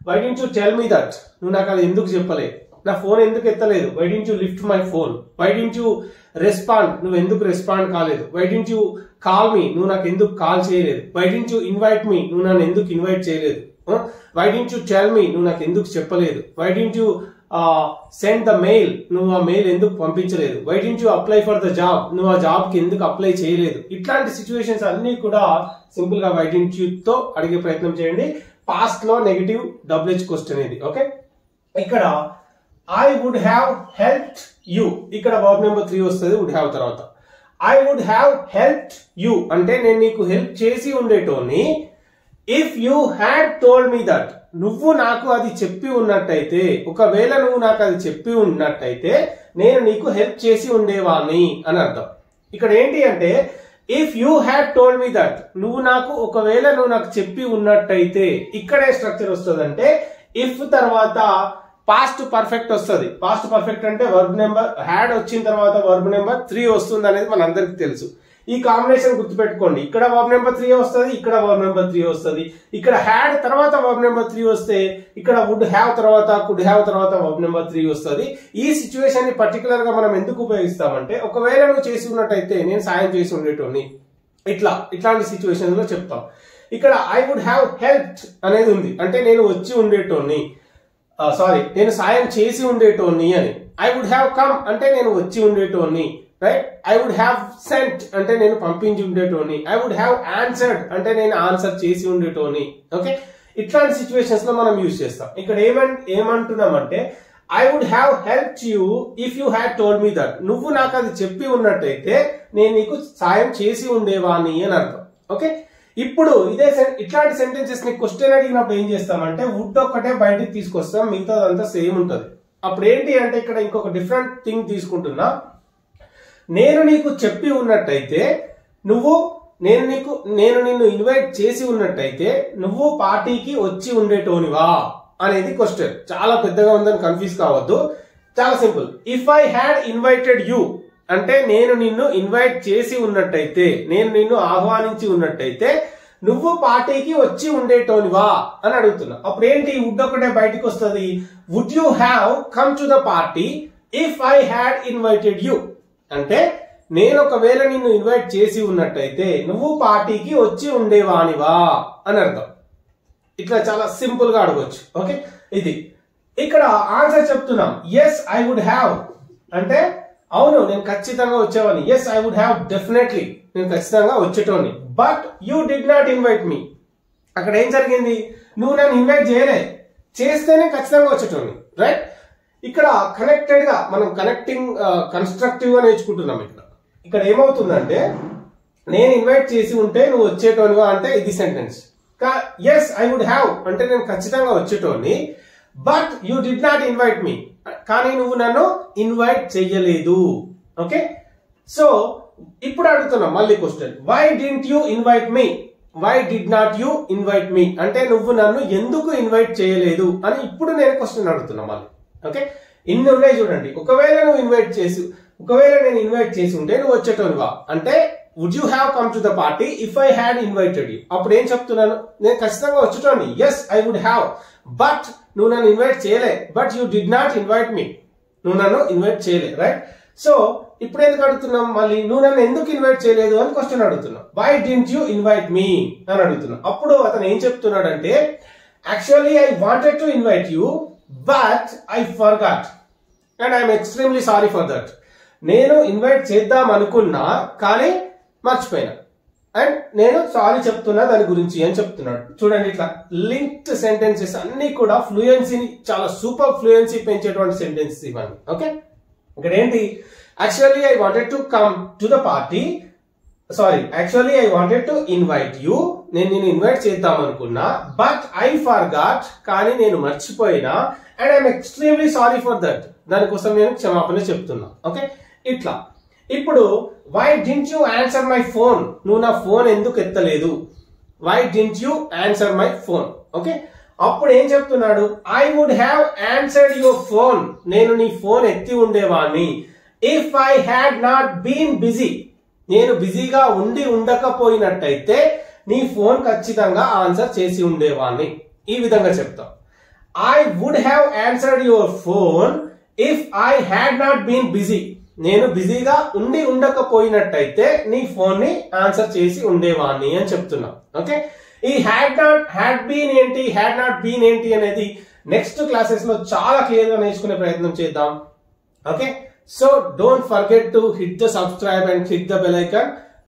Why didn't you tell me that, నువ్వు నాకు అది ఎందుకు చెప్పలేదు, నా ఫోన్ ఎందుకు ఎత్తలేదు, why didn't you lift my phone, why didn't you respond, నువ్వు ఎందుకు రెస్పాండ్ కాలేదు, why didn't you call me, నువ్వు నాకు ఎందుకు కాల్ చేయలేదు, why didn't you invite me, నువ్వు నన్ను ఎందుకు ఇన్వైట్ చేయలేదు, why didn't you tell me, నువ్వు నాకు ఎందుకు చెప్పలేదు, why didn't you send the mail, నువ్వు ఆ మెయిల్ ఎందుకు పంపించలేదు, why didn't you apply for the job, నువ్వు ఆ జాబ్ కి ఎందుకు అప్లై చేయలేదు. ఇట్లాంటి సిచ్యువేషన్స్ అన్ని కూడా సింపుల్ గా వై డిడ్ంట్ యూ తో అడిగే ప్రయత్నం చేయండి. పాస్ట్ లో నెగటివ్ WH క్వశ్చన్ ఇది. ఓకే, ఇక్కడ I would have helped you, ఇక్కడ వర్బ్ నెంబర్ 3 వస్తుంది వుడ్ హ్యావ్ తర్వాత. I would have helped you అంటే నేను నీకు హెల్ప్ చేసి ఉండేటోని. If you had told me that, నువ్వు నాకు అది చెప్పి ఉన్నట్టయితే, ఒకవేళ నువ్వు నాకు అది చెప్పి ఉన్నట్టయితే నేను నీకు హెల్ప్ చేసి ఉండేవాణ్ణి అని అర్థం. ఇక్కడ ఏంటి అంటే if you had told me that, నువ్వు నాకు చెప్పి ఉన్నట్టయితే, ఇక్కడే స్ట్రక్చర్ వస్తుంది అంటే ఇఫ్ తర్వాత పాస్ట్ పర్ఫెక్ట్ వస్తుంది. పాస్ట్ పర్ఫెక్ట్ అంటే వర్బ్ నెంబర్ హ్యాడ్ వచ్చిన తర్వాత వర్బ్ నెంబర్ 3 వస్తుంది అనేది మనందరికి తెలుసు. ఈ కాంబినేషన్ గుర్తుపెట్టుకోండి. ఇక్కడ వర్బ్ నెంబర్ 3 వస్తుంది, ఇక్కడ వర్బ్ నెంబర్ 3 వస్తుంది. ఇక్కడ హ్యాడ్ తర్వాత వర్బ్ నెంబర్ 3 వస్తే ఇక్కడ వుడ్ హ్యావ్ తర్వాత కుడ్ హ్యావ్ తర్వాత వర్బ్ నెంబర్ 3 వస్తుంది. ఈ సిచ్యువేషన్ ని పర్టికులర్ గా మనం ఎందుకు ఉపయోగిస్తామంటే ఒకవేళ నువ్వు చేసి ఉన్నట్టయితే నేను సాయం చేసి ఉండేటోని, ఇట్లాంటి సిచ్యువేషన్ లో చెప్తాం. ఇక్కడ ఐ వుడ్ హ్యావ్ హెల్ప్డ్ అనేది ఉంది అంటే నేను వచ్చి ఉండేటోని, నేను సాయం చేసి ఉండేటోని అని. ఐ వుడ్ హ్యావ్ కమ్ అంటే నేను వచ్చి ఉండేటోని, right. I would have sent అంటే నేను పంపించి ఉండేటోని. ఐ వుడ్ హ్యావ్ ఆన్సర్డ్ అంటే నేను ఆన్సర్ చేసి ఉండేటోని. ఓకే, ఇట్లాంటి సిచ్యువేషన్స్ లో మనం యూజ్ చేస్తాం. ఇక్కడ ఏమంటున్నామంటే I would have helped you if you had told me that, నువ్వు నాకు అది చెప్పి ఉన్నట్టయితే నేను నీకు సాయం చేసి ఉండేవాణి అని అర్థం. ఓకే, ఇప్పుడు ఇట్లాంటి సెంటెన్సెస్ ని క్వశ్చన్ అడిగినప్పుడు ఏం చేస్తామంటే వుడ్ ఒక్కటే బయటికి తీసుకొస్తాం, మిగతాదంతా సేమ్ ఉంటది. అప్పుడు ఏంటి అంటే ఇక్కడ ఇంకొక డిఫరెంట్ థింగ్ తీసుకుంటున్నా. నేను నీకు చెప్పి ఉన్నట్టయితే నేను నిన్ను ఇన్వైట్ చేసి ఉన్నట్టయితే నువ్వు పార్టీకి వచ్చి ఉండేటోనివా అనేది క్వశ్చన్. చాలా పెద్దగా ఉందని కన్ఫ్యూజ్ కావద్దు, చాలా simple. If I had invited you అంటే నేను నిన్ను ఇన్వైట్ చేసి ఉన్నట్టయితే, నేను నిన్ను ఆహ్వానించి ఉన్నట్టయితే నువ్వు పార్టీకి వచ్చి ఉండేటోనివా అని అడుగుతున్నా. అప్పుడు ఏంటి వుడ్ ఒకటే బయటకు వస్తుంది. Would you have come to the party if I had invited you అంటే నేను ఒకవేళ నిన్ను ఇన్వైట్ చేసి ఉన్నట్టయితే నువ్వు పార్టీకి వచ్చి ఉండేవానివా అని అర్థం. ఇట్లా చాలా సింపుల్ గా అడగొచ్చు. ఓకే, ఇది ఇక్కడ ఆన్సర్ చెప్తున్నాం. ఎస్ ఐ వుడ్ హ్యావ్ అంటే అవును నేను ఖచ్చితంగా వచ్చేవాడిని. Yes I would have definitely, నేను ఖచ్చితంగా వచ్చేటోని. But you did not invite me, అక్కడ ఏం జరిగింది, నువ్వు నన్ను ఇన్వైట్ చేయలే, చేస్తేనే ఖచ్చితంగా వచ్చేటోని, రైట్. ఇక్కడ కనెక్టెడ్ గా మనం కన్స్ట్రక్టివ్ గా నేర్చుకుంటున్నాం. ఇక్కడ ఏమవుతుందంటే నేను ఇన్వైట్ చేసి ఉంటే నువ్వు వచ్చేటోనివా అంటే ఇది sentence. Yes I would have అంటే నేను ఖచ్చితంగా వచ్చేటోని. But you did not invite me, కానీ నువ్వు నన్ను ఇన్వైట్ చెయ్యలేదు. ఓకే, సో ఇప్పుడు అడుగుతున్నా మళ్ళీ question, why didn't you invite me, why did not you invite me అంటే నువ్వు నన్ను ఎందుకు ఇన్వైట్ చేయలేదు అని ఇప్పుడు నేను క్వశ్చన్ అడుగుతున్నా మళ్ళీ. ఓకే, ఇన్ని ఉన్నాయి చూడండి. ఒకవేళ నేను ఇన్వైట్ చేసి ఉంటే నువ్వు వచ్చేటోనివా అంటే would you have come to the party if I had invited you. అప్పుడు ఏం చెప్తున్నాను, నేను ఖచ్చితంగా వచ్చేటోని. Yes I would have, but నువ్వు నన్ను ఇన్వైట్ చేయలే. But you did not invite me, నువ్వు నన్ను ఇన్వైట్ చేయలే, రైట్. సో ఇప్పుడు ఎందుకు అడుగుతున్నాం మళ్ళీ, నువ్వు నన్ను ఎందుకు ఇన్వైట్ చేయలేదు అని క్వశ్చన్ అడుగుతున్నాం. వై డిడ్ంట్ యూ ఇన్వైట్ మీ అని అడుగుతున్నాం. అప్పుడు అతను ఏం చెప్తున్నాడంటే actually I wanted to invite you but I forgot and I'm extremely sorry for that. నేను ఇన్వైట్ చేద్దాం అనుకున్నా కానీ మర్చిపోయినా అండ్ నేను సారీ చెప్తున్నా దాని గురించి అని చెప్తున్నాడు. చూడండి, ఇట్లా లింక్డ్ సెంటెన్సెస్ అన్ని కూడా ఫ్లూయెన్సీని, చాలా సూపర్ ఫ్లూయెన్సీ పెంచేటువంటి సెంటెన్సెస్ ఇవన్నీ. ఓకే, ఇక్కడ ఏంటి, actually I wanted to come to the party, actually I wanted to invite you, నేను నిన్ను ఇన్వైట్ చేద్దాం అనుకున్నా. బట్ ఐ ఫర్గాట్ కానీ నేను మర్చిపోయినా. And I'm extremely sorry for that, దానికోసం నేను క్షమాపణ చెప్తున్నా. ఓకే, ఇట్లా. ఇప్పుడు why didn't you answer my phone, నువ్వు నా ఫోన్ ఎందుకు ఎత్తలేదు. Why didn't you answer my phone. Okay, అప్పుడు ఏం చెప్తున్నాడు, I would have answered your phone, నేను నీ ఫోన్ ఎత్తి ఉండేవాణ్ణి. If I had not been busy, నేను బిజీగా ఉండకపోయినట్టయితే నీ ఫోన్ ఖచ్చితంగా ఆన్సర్ చేసి ఉండేవాణ్ణి. ఈ విధంగా చెప్తాం. I would have answered your phone if I had not been busy. నేను బిజీగా ఉండకపోయినట్టయితే నీ ఫోన్ ని ఆన్సర్ చేసి ఉండేవాణ్ణి అని చెప్తున్నా. ఓకే, ఈ హ్యాడ్ బీన్ ఏంటి, హ్యాడ్ నాట్ బీన్ ఏంటి అనేది నెక్స్ట్ క్లాసెస్ లో చాలా క్లియర్ గా నేర్చుకునే ప్రయత్నం చేద్దాం. Okay, so don't forget to hit the subscribe and click the bell icon.